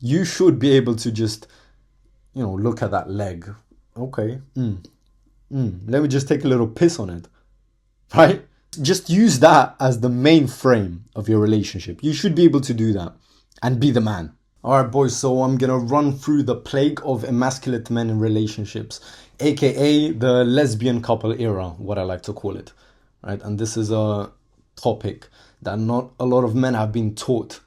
You should be able to just, look at that leg. Okay, let me just take a little piss on it, right? Just use that as the main frame of your relationship. You should be able to do that and be the man. All right, boys, so I'm gonna run through the plague of emasculate men in relationships, aka the lesbian couple era, what I like to call it, right? And this is a topic that not a lot of men have been taught,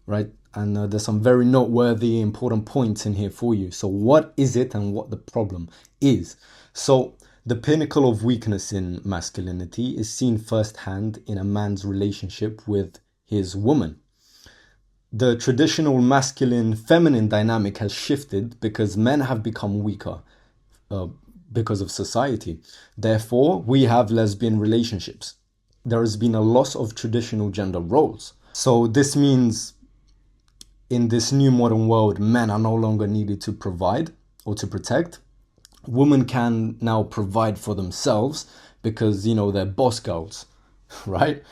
right? And there's some very noteworthy, important points in here for you. So, what is it and what the problem is? So, the pinnacle of weakness in masculinity is seen firsthand in a man's relationship with his woman. The traditional masculine feminine dynamic has shifted because men have become weaker uh, because of society. Therefore, we have lesbian relationships. There has been a loss of traditional gender roles. So, this means in this new modern world, men are no longer needed to provide or to protect. Women can now provide for themselves because, they're boss girls, right?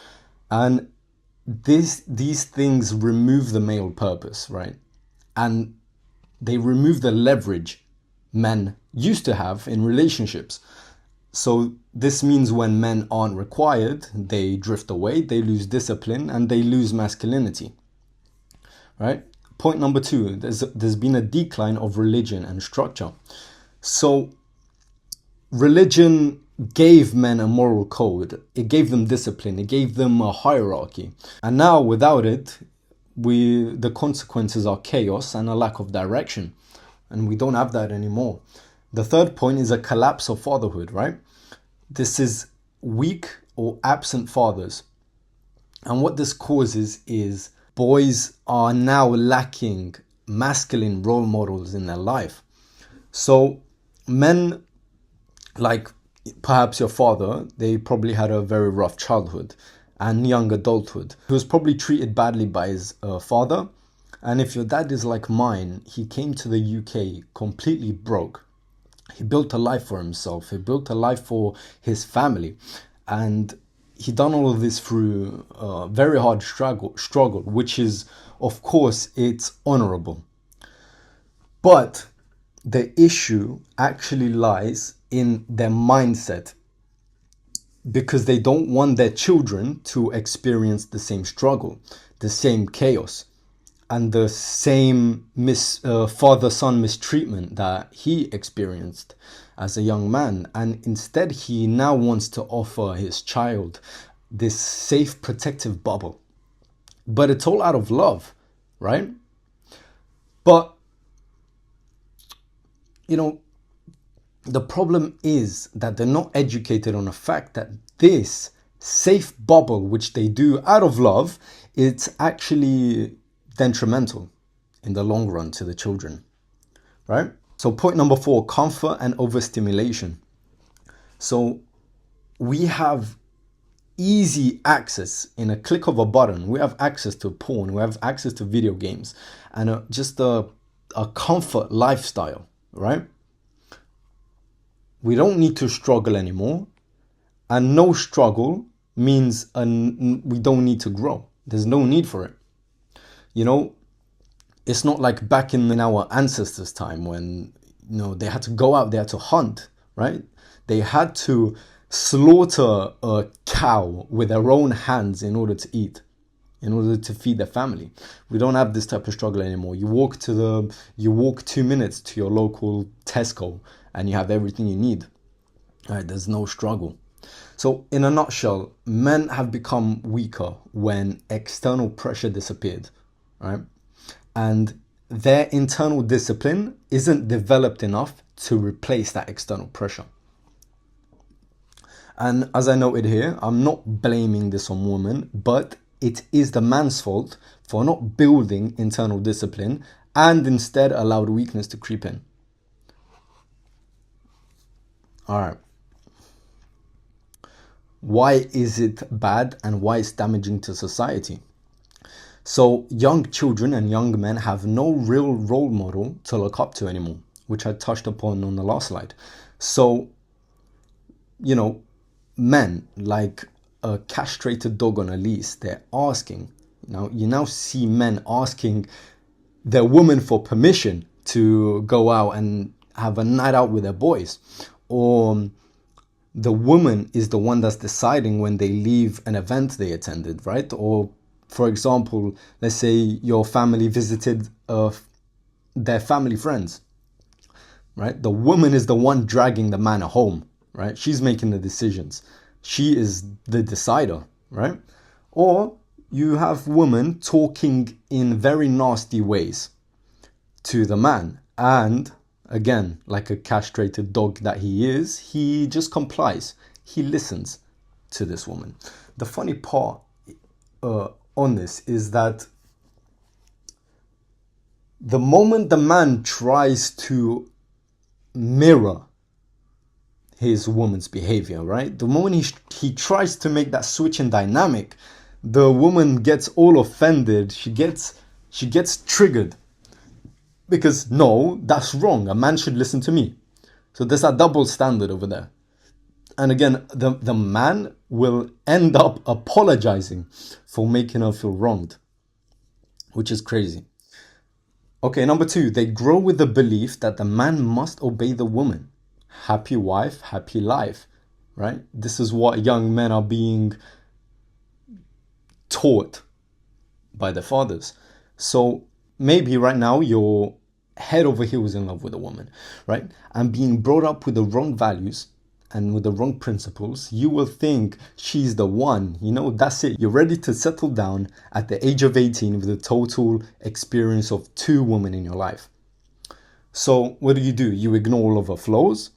And these things remove the male purpose, right? And they remove the leverage men used to have in relationships. So this means when men aren't required, they drift away, they lose discipline, and they lose masculinity, right? Point number two, there's been a decline of religion and structure. So religion gave men a moral code. It gave them discipline. It gave them a hierarchy. And now without it, the consequences are chaos and a lack of direction. And we don't have that anymore. The third point is a collapse of fatherhood, right? This is weak or absent fathers. And what this causes is boys are now lacking masculine role models in their life. So men, like perhaps your father, they probably had a very rough childhood and young adulthood. He was probably treated badly by his father. And if your dad is like mine, he came to the UK completely broke. He built a life for himself. He built a life for his family. And he done all of this through a very hard struggle, which is, of course, it's honorable. But the issue actually lies in their mindset because they don't want their children to experience the same struggle, the same chaos, and the same father-son mistreatment that he experienced as a young man. And instead, he now wants to offer his child this safe, protective bubble. But it's all out of love, right? But, the problem is that they're not educated on the fact that this safe bubble, which they do out of love, it's actually detrimental in the long run to the children, right? So point number 4, comfort and overstimulation. So we have easy access in a click of a button. We have access to porn, we have access to video games, and just a comfort lifestyle, right? We don't need to struggle anymore, and no struggle means we don't need to grow. There's no need for it. It's not like back in our ancestors' time when they had to go out, they had to hunt, right? They had to slaughter a cow with their own hands in order to eat, in order to feed their family. We don't have this type of struggle anymore. You walk 2 minutes to your local Tesco and you have everything you need. Right? There's no struggle. So in a nutshell, men have become weaker when external pressure disappeared, right? And their internal discipline isn't developed enough to replace that external pressure. And as I noted here, I'm not blaming this on women, but it is the man's fault for not building internal discipline and instead allowed weakness to creep in. All right. Why is it bad and why it's damaging to society? So young children and young men have no real role model to look up to anymore, which I touched upon on the last slide. So, men like a castrated dog on a leash, they're asking. You now see men asking their woman for permission to go out and have a night out with their boys, or the woman is the one that's deciding when they leave an event they attended, right? Or for example, let's say your family visited their family friends, right? The woman is the one dragging the man home, right? She's making the decisions. She is the decider, right? Or you have women talking in very nasty ways to the man, and again, like a castrated dog that he is, he just complies. He listens to this woman. The funny part on this is that the moment the man tries to mirror his woman's behavior, right? The moment he tries to make that switch in dynamic, the woman gets all offended. She gets triggered. Because no, that's wrong. A man should listen to me. So there's that double standard over there. And again, the man will end up apologizing for making her feel wronged, which is crazy. Okay, number 2, they grow with the belief that the man must obey the woman. Happy wife, happy life, right? This is what young men are being taught by their fathers. So maybe right now you're head over heels in love with a woman, right? And being brought up with the wrong values and with the wrong principles, you will think she's the one, that's it. You're ready to settle down at the age of 18 with a total experience of 2 women in your life. So what do? You ignore all of her flaws.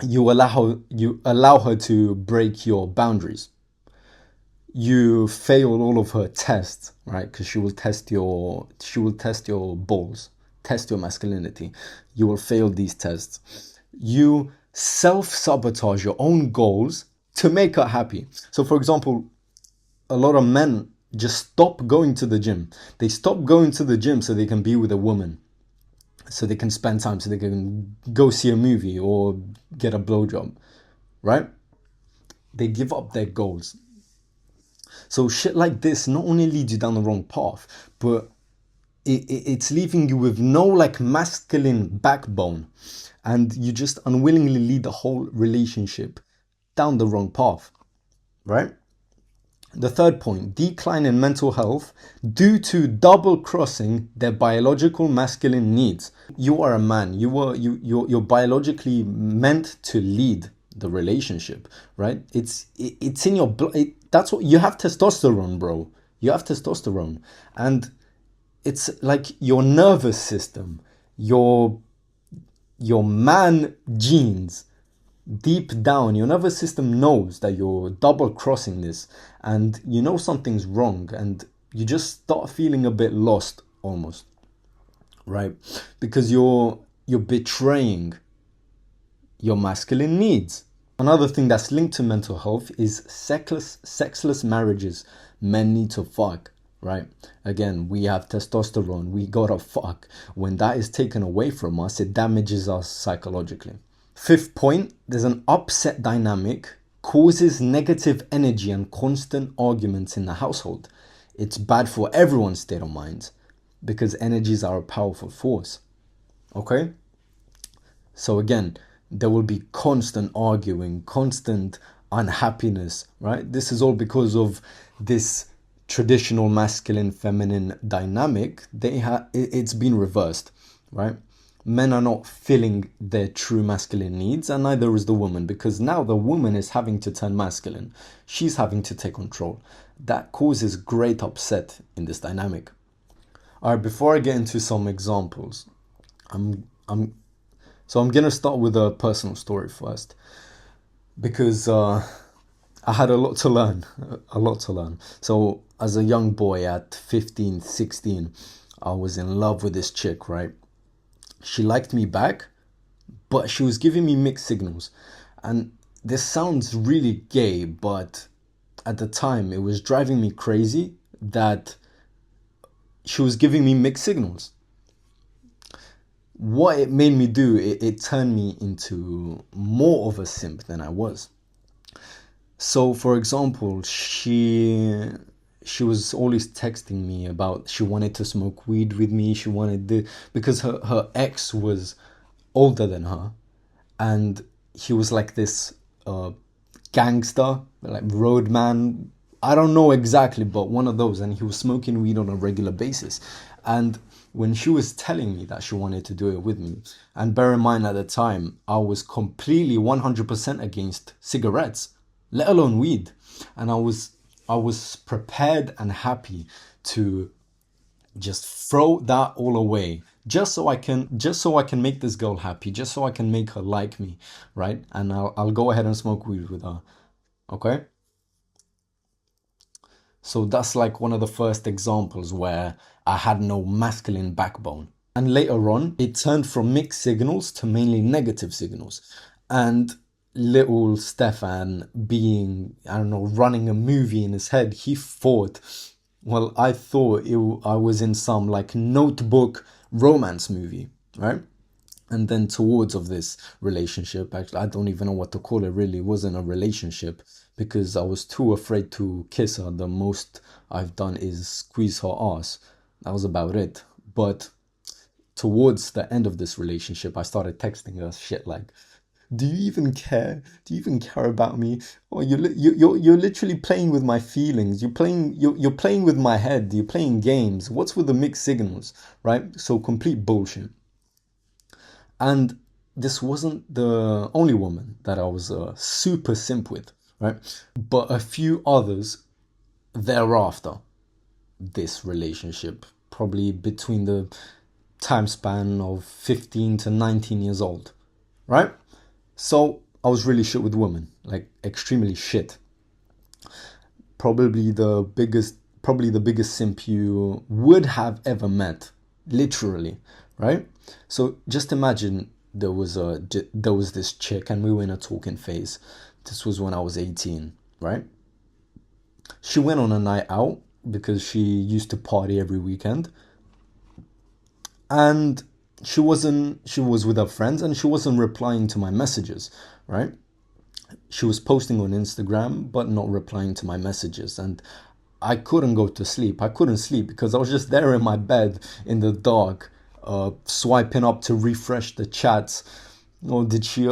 You allow her to break your boundaries. You fail all of her tests, right? Because she will test your balls, test your masculinity. You will fail these tests. You self-sabotage your own goals to make her happy. So for example, a lot of men just stop going to the gym. They stop going to the gym so they can be with a woman, so they can spend time, so they can go see a movie or get a blowjob, right? They give up their goals. So shit like this not only leads you down the wrong path, but it's leaving you with no like masculine backbone, and you just unwillingly lead the whole relationship down the wrong path, right? The third point, decline in mental health due to double crossing their biological masculine needs. You are a man. You're biologically meant to lead the relationship, right? It's in your blood. That's what you have. Testosterone, bro. You have testosterone, and it's like your nervous system, your man genes. Deep down, your nervous system knows that you're double crossing this, and you know something's wrong, and you just start feeling a bit lost almost, right? Because you're betraying your masculine needs. Another thing that's linked to mental health is sexless marriages. Men need to fuck, right? Again, we have testosterone, we gotta fuck. When that is taken away from us, it damages us psychologically. Fifth point, there's an upset dynamic, causes negative energy and constant arguments in the household. It's bad for everyone's state of mind because energies are a powerful force. Okay? So again, there will be constant arguing, constant unhappiness, right? This is all because of this traditional masculine feminine dynamic. It's been reversed, right? Men are not filling their true masculine needs, and neither is the woman, because now the woman is having to turn masculine. She's having to take control. That causes great upset in this dynamic. All right, before I get into some examples, I'm gonna start with a personal story first, because I had a lot to learn. So as a young boy at 15, 16, I was in love with this chick, right? She liked me back, but she was giving me mixed signals. And this sounds really gay, but at the time it was driving me crazy that she was giving me mixed signals. What it made me do, it turned me into more of a simp than I was. So for example, she she was always texting me about she wanted to smoke weed with me. She wanted the because her ex was older than her, and he was like this gangster, like roadman. I don't know exactly, but one of those. And he was smoking weed on a regular basis. And when she was telling me that she wanted to do it with me, and bear in mind at the time, I was completely 100% against cigarettes, let alone weed. And I was prepared and happy to just throw that all away just so I can make this girl happy, just so I can make her like me, right? And I'll go ahead and smoke weed with her. Okay? So that's like one of the first examples where I had no masculine backbone. And later on, it turned from mixed signals to mainly negative signals. And little Stefan being, I don't know, running a movie in his head, he thought, well, I thought I was in some like notebook romance movie, right? And then towards of this relationship, actually I don't even know what to call it, really. It wasn't a relationship because I was too afraid to kiss her. The most I've done is squeeze her ass. That was about it. But towards the end of this relationship, I started texting her shit like, do you even care? Do you even care about me? Or you're literally playing with my feelings. You're playing with my head. You're playing games. What's with the mixed signals, right? So complete bullshit. And this wasn't the only woman that I was super simp with, right? But a few others thereafter this relationship, probably between the time span of 15 to 19 years old, right? So I was really shit with women, like extremely shit. Probably the biggest simp you would have ever met, literally, right? So just imagine there was this chick and we were in a talking phase. This was when I was 18, right? She went on a night out because she used to party every weekend, and she was with her friends and she wasn't replying to my messages, right? She was posting on Instagram but not replying to my messages, and I couldn't go to sleep. I couldn't sleep because I was just there in my bed in the dark, swiping up to refresh the chats. Oh, did she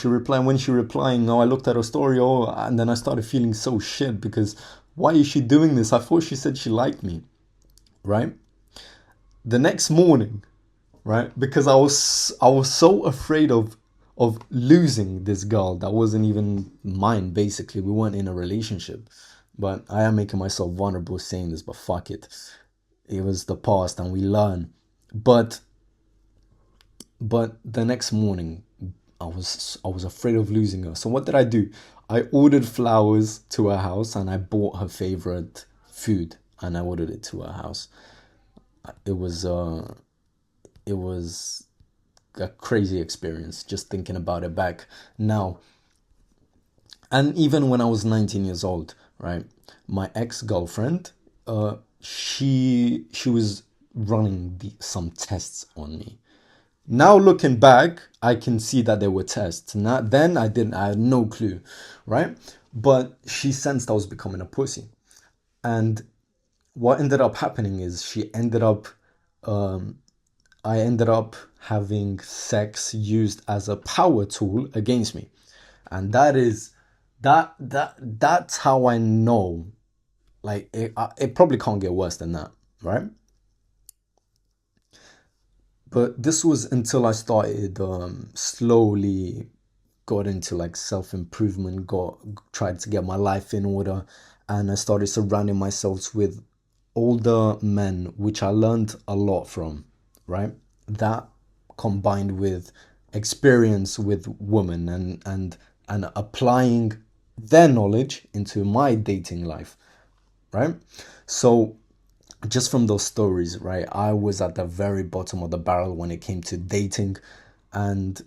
reply? And when she replying, no, I looked at her story. Oh, and then I started feeling so shit because why is she doing this? I thought she said she liked me, right? The next morning, right? Because I was so afraid of losing this girl that wasn't even mine. Basically, we weren't in a relationship, but I am making myself vulnerable saying this. But fuck it, it was the past, and we learn. But the next morning, I was afraid of losing her. So what did I do? I ordered flowers to her house, and I bought her favorite food, and I ordered it to her house. It was it was a crazy experience just thinking about it back now. And even when I was 19 years old, right, my ex-girlfriend, she was running some tests on me. Now looking back, I can see that there were tests. Now then I had no clue, right? But she sensed I was becoming a pussy. And what ended up happening is I ended up having sex used as a power tool against me. And that's how I know, like it probably can't get worse than that, right? But this was until I started slowly got into like self-improvement, got tried to get my life in order, and I started surrounding myself with older men, which I learned a lot from, right? That combined with experience with women and applying their knowledge into my dating life, right? So just from those stories, right, I was at the very bottom of the barrel when it came to dating, and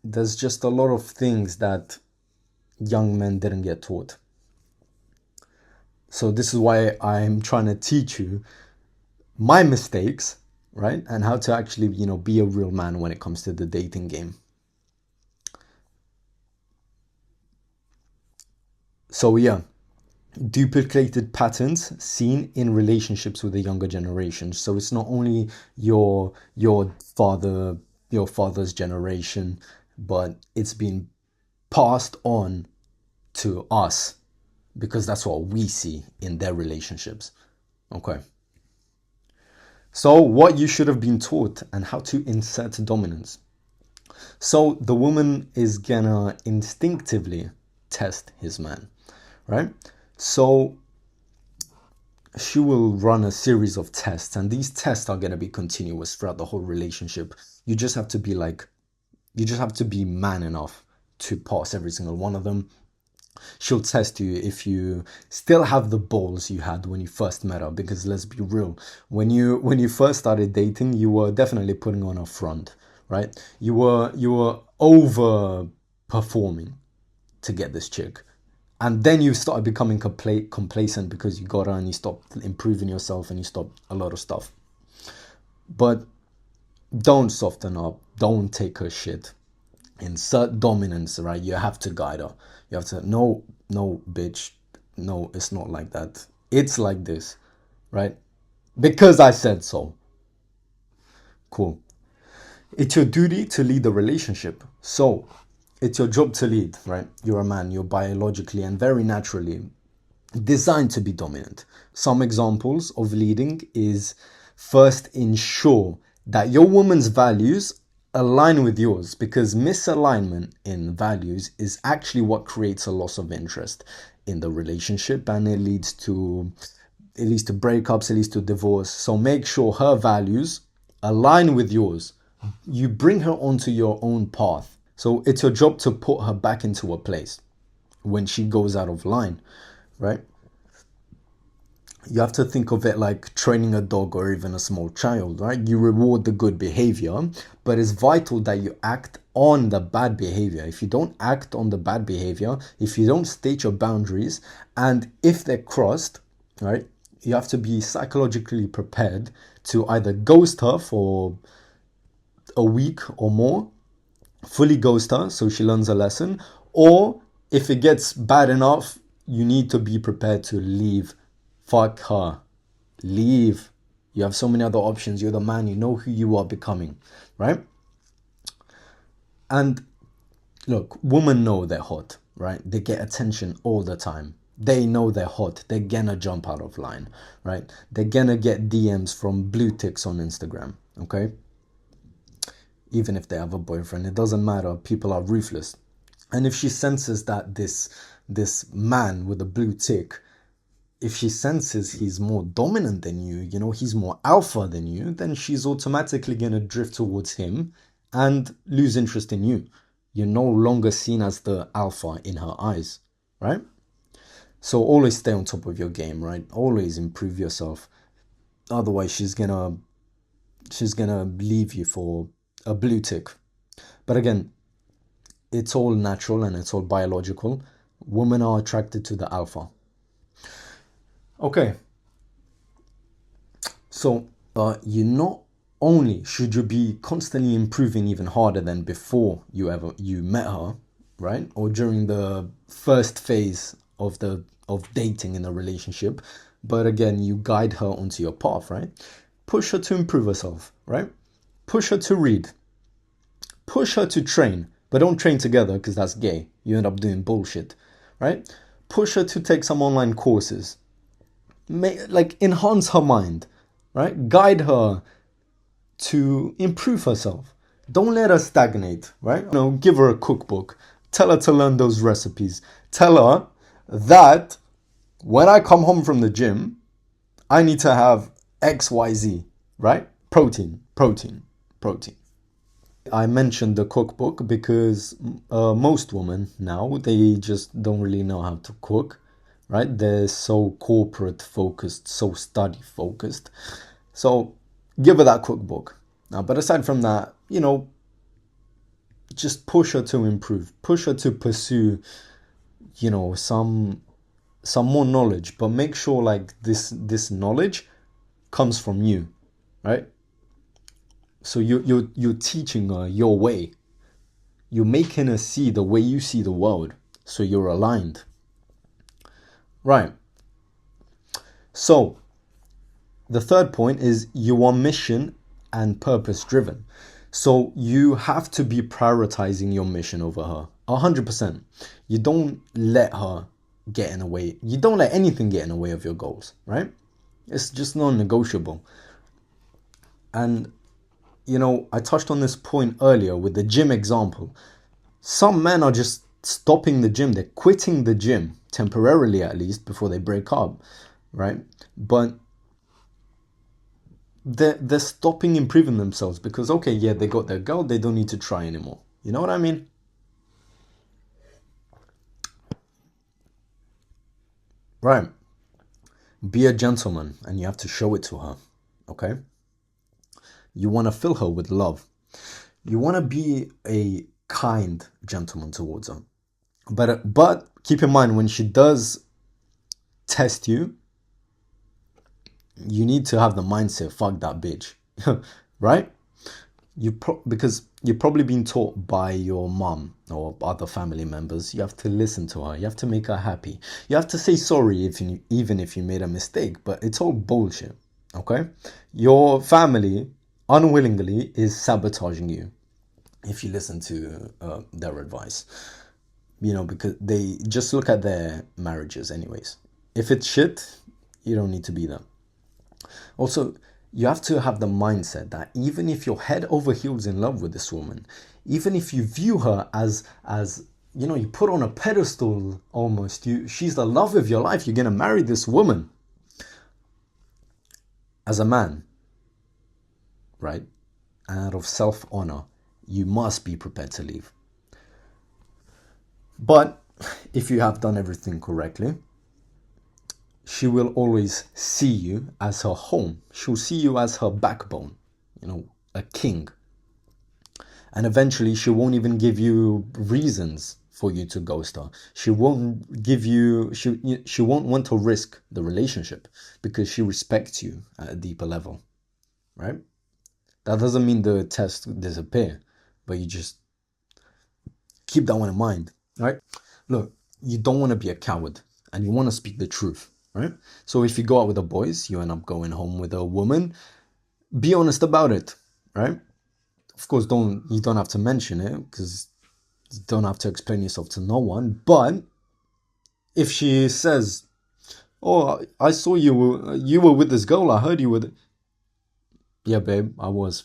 there's just a lot of things that young men didn't get taught. So this is why I'm trying to teach you my mistakes, right? And how to actually, be a real man when it comes to the dating game. So yeah, duplicated patterns seen in relationships with the younger generation. So it's not only your father's generation, but it's been passed on to us because that's what we see in their relationships. Okay. So what you should have been taught and how to insert dominance. So the woman is gonna instinctively test his man, right? So she will run a series of tests, and these tests are gonna be continuous throughout the whole relationship. You just have to be man enough to pass every single one of them. She'll test you if you still have the balls you had when you first met her, because let's be real, when you first started dating, you were definitely putting on a front, right? You were over performing to get this chick, and then you started becoming complacent because you got her and you stopped improving yourself and you stopped a lot of stuff. But don't soften up, don't take her shit. Insert dominance, right? You have to guide her. You have to, no, bitch, no, it's not like that. It's like this, right? Because I said so. Cool. It's your duty to lead the relationship. So it's your job to lead, right? You're a man, you're biologically and very naturally designed to be dominant. Some examples of leading is first ensure that your woman's values align with yours, because misalignment in values is actually what creates a loss of interest in the relationship, and it leads to breakups, it leads to divorce. So make sure her values align with yours. You bring her onto your own path. So it's your job to put her back into a place when she goes out of line, right? You have to think of it like training a dog or even a small child, right? You reward the good behavior, but it's vital that you act on the bad behavior. If you don't act on the bad behavior, if you don't state your boundaries, and if they're crossed, right, you have to be psychologically prepared to either ghost her for a week or more, fully ghost her so she learns a lesson, or if it gets bad enough, you need to be prepared to leave. Fuck her. Leave. You have so many other options. You're the man. You know who you are becoming, right? And look, women know they're hot, right? They get attention all the time. They know they're hot. They're gonna jump out of line, right? They're gonna get DMs from blue ticks on Instagram, okay? Even if they have a boyfriend, it doesn't matter. People are ruthless. And if she senses that this man with a blue tick, if she senses he's more dominant than you, he's more alpha than you, then she's automatically going to drift towards him and lose interest in you. You're no longer seen as the alpha in her eyes, right? So always stay on top of your game, right? Always improve yourself. Otherwise, she's gonna leave you for a blue tick. But again, it's all natural and it's all biological. Women are attracted to the alpha. Okay, so you not only should you be constantly improving even harder than before you met her, right, or during the first phase of dating in a relationship, but again, you guide her onto your path, right? Push her to improve herself, right? Push her to read, push her to train, but don't train together because that's gay. You end up doing bullshit, right? Push her to take some online courses. Enhance her mind, right? Guide her to improve herself. Don't let her stagnate, right? Give her a cookbook. Tell her to learn those recipes. Tell her that when I come home from the gym, I need to have XYZ, right? Protein. I mentioned the cookbook because most women now, they just don't really know how to cook. Right? They're so corporate focused, so study focused. So give her that cookbook. But aside from that, just push her to improve. Push her to pursue, some more knowledge. But make sure this knowledge comes from you, right? So you're teaching her your way. You're making her see the way you see the world. So you're aligned. Right. So the third point is you are mission and purpose driven. So you have to be prioritizing your mission over her 100%. You don't let her get in the way. You don't let anything get in the way of your goals, right? It's just non-negotiable. And I touched on this point earlier with the gym example. Some men are just stopping the gym. They're quitting the gym temporarily, at least, before they break up, right? But they're stopping improving themselves because, okay, yeah, they got their girl. They don't need to try anymore. You know what I mean? Right. Be a gentleman and you have to show it to her, okay? You want to fill her with love. You want to be a kind gentleman towards her. But keep in mind, when she does test you, you need to have the mindset, fuck that bitch, right? Because you've probably been taught by your mom or other family members, you have to listen to her, you have to make her happy, you have to say sorry even if you made a mistake, but it's all bullshit, okay? Your family unwillingly is sabotaging you if you listen to their advice, because they just look at their marriages anyways. If it's shit, you don't need to be there. Also, you have to have the mindset that even if you're head over heels in love with this woman, even if you view her as you put on a pedestal almost, she's the love of your life, you're going to marry this woman. As a man, right, and out of self-honor, you must be prepared to leave. But if you have done everything correctly, she will always see you as her home. She'll see you as her backbone, a king. And eventually she won't even give you reasons for you to ghost her. She won't give you, she won't want to risk the relationship because she respects you at a deeper level, right? That doesn't mean the test disappear, but you just keep that one in mind, right? Look, you don't want to be a coward and you want to speak the truth. Right? So if you go out with the boys, you end up going home with a woman, be honest about it, right? Of course, you don't have to mention it because you don't have to explain yourself to no one. But if she says, "Oh, I saw you were with this girl, I heard you with," yeah, babe, I was.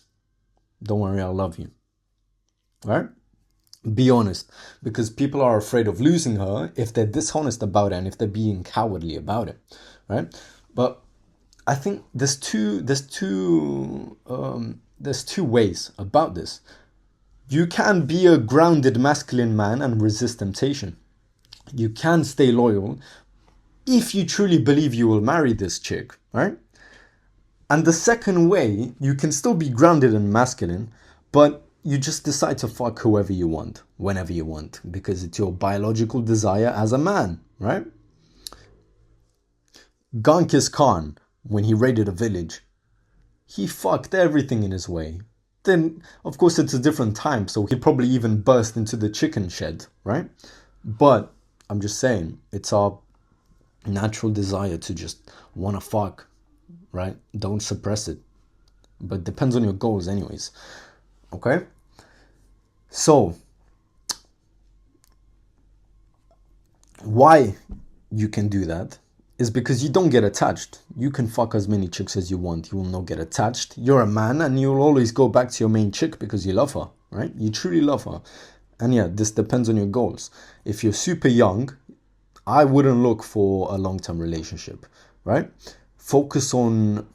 Don't worry, I love you. Right? Be honest, because people are afraid of losing her if they're dishonest about it and if they're being cowardly about it, right? But I think there's two ways about this. You can be a grounded masculine man and resist temptation. You can stay loyal if you truly believe you will marry this chick, right? And the second way, you can still be grounded and masculine, but you just decide to fuck whoever you want, whenever you want, because it's your biological desire as a man, right? Genghis Khan, when he raided a village, he fucked everything in his way. Then, of course, it's a different time, so he probably even burst into the chicken shed, right? But I'm just saying, it's our natural desire to just want to fuck, right? Don't suppress it. But it depends on your goals anyways. Okay? So, why you can do that is because you don't get attached. You can fuck as many chicks as you want. You will not get attached. You're a man and you'll always go back to your main chick because you love her, right? You truly love her. And yeah, this depends on your goals. If you're super young, I wouldn't look for a long-term relationship, right? Focus on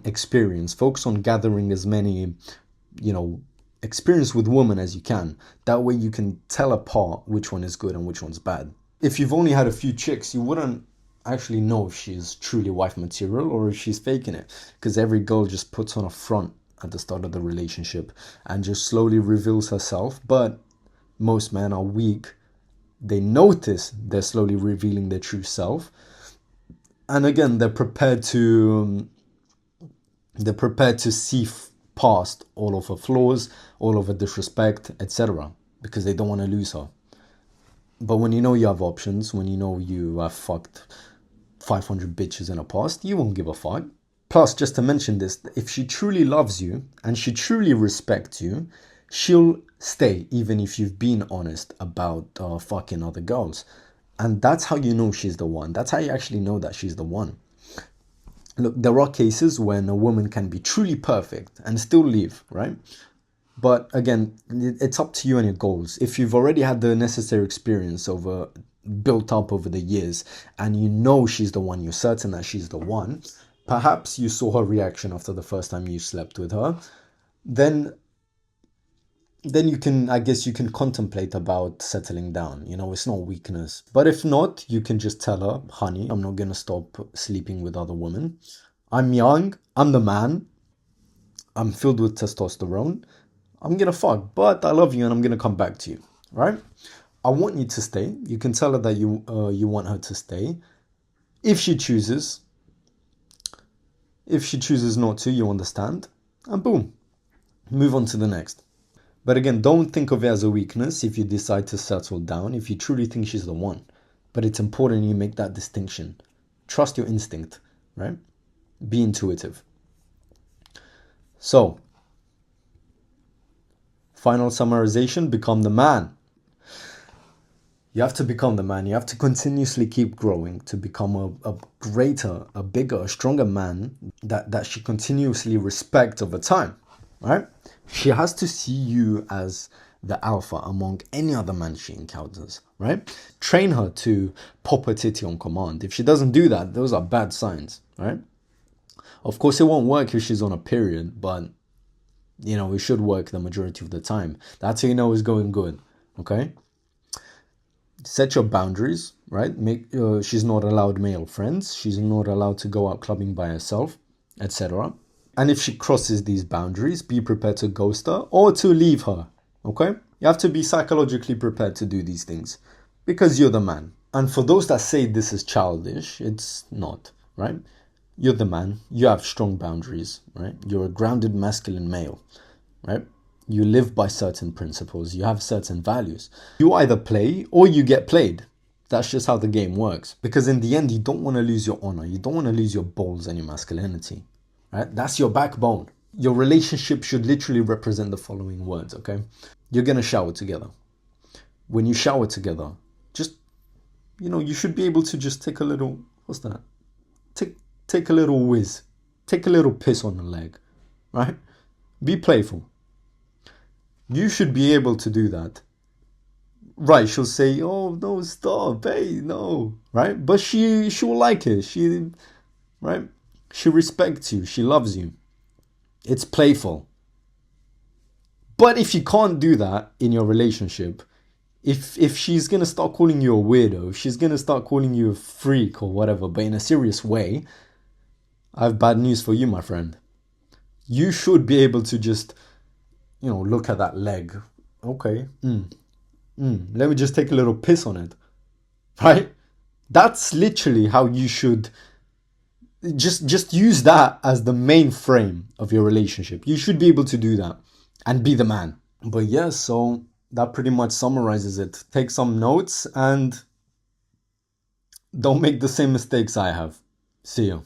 experience. Focus on gathering as many, experience with women as you can. That way you can tell apart which one is good and which one's bad. If you've only had a few chicks, you wouldn't actually know if she's truly wife material or if she's faking it, because every girl just puts on a front at the start of the relationship and just slowly reveals herself. But most men are weak. They notice they're slowly revealing their true self, and again they're prepared to see past all of her flaws, all of her disrespect, etc., because they don't want to lose her. But when you know you have options, when you know you have fucked 500 bitches in her past, you won't give a fuck. Plus, just to mention this, if she truly loves you and she truly respects you, she'll stay even if you've been honest about fucking other girls. And that's how you know she's the one. That's how you actually know that she's the one. Look, there are cases when a woman can be truly perfect and still leave, right? But again, it's up to you and your goals. If you've already had the necessary experience built up over the years and you know she's the one, you're certain that she's the one, perhaps you saw her reaction after the first time you slept with her, then you can, I guess you can contemplate about settling down. It's not weakness. But if not, you can just tell her, honey, I'm not going to stop sleeping with other women. I'm young. I'm the man. I'm filled with testosterone. I'm going to fuck, but I love you and I'm going to come back to you, right? I want you to stay. You can tell her that you want her to stay. If she chooses not to, you understand. And boom, move on to the next. But again, don't think of it as a weakness if you decide to settle down, if you truly think she's the one. But it's important you make that distinction. Trust your instinct, right? Be intuitive. So, final summarization, become the man. You have to become the man. You have to continuously keep growing to become a greater, a bigger, a stronger man that she continuously respects over time, right? She has to see you as the alpha among any other man she encounters, right? Train her to pop her titty on command. If she doesn't do that, those are bad signs, right? Of course, it won't work if she's on a period, but, it should work the majority of the time. That's how you know it's going good, okay? Set your boundaries, right? She's not allowed male friends. She's not allowed to go out clubbing by herself, etc. And if she crosses these boundaries, be prepared to ghost her or to leave her, okay? You have to be psychologically prepared to do these things because you're the man. And for those that say this is childish, it's not, right? You're the man. You have strong boundaries, right? You're a grounded masculine male, right? You live by certain principles. You have certain values. You either play or you get played. That's just how the game works. Because in the end, you don't want to lose your honor. You don't want to lose your balls and your masculinity. Right? That's your backbone. Your relationship should literally represent the following words, okay? You're going to shower together. When you shower together, just, you should be able to just take a little, what's that? Take a little whiz. Take a little piss on the leg, right? Be playful. You should be able to do that. Right, she'll say, oh, no, stop, hey, no, right? But she will like it. Right? She respects you. She loves you. It's playful. But if you can't do that in your relationship, if she's going to start calling you a weirdo, if she's going to start calling you a freak or whatever, but in a serious way, I have bad news for you, my friend. You should be able to just, look at that leg. Okay. Let me just take a little piss on it. Right? That's literally how you should just use that as the main frame of your relationship. You should be able to do that and be the man. But yeah, so that pretty much summarizes it. Take some notes and don't make the same mistakes I have. See you.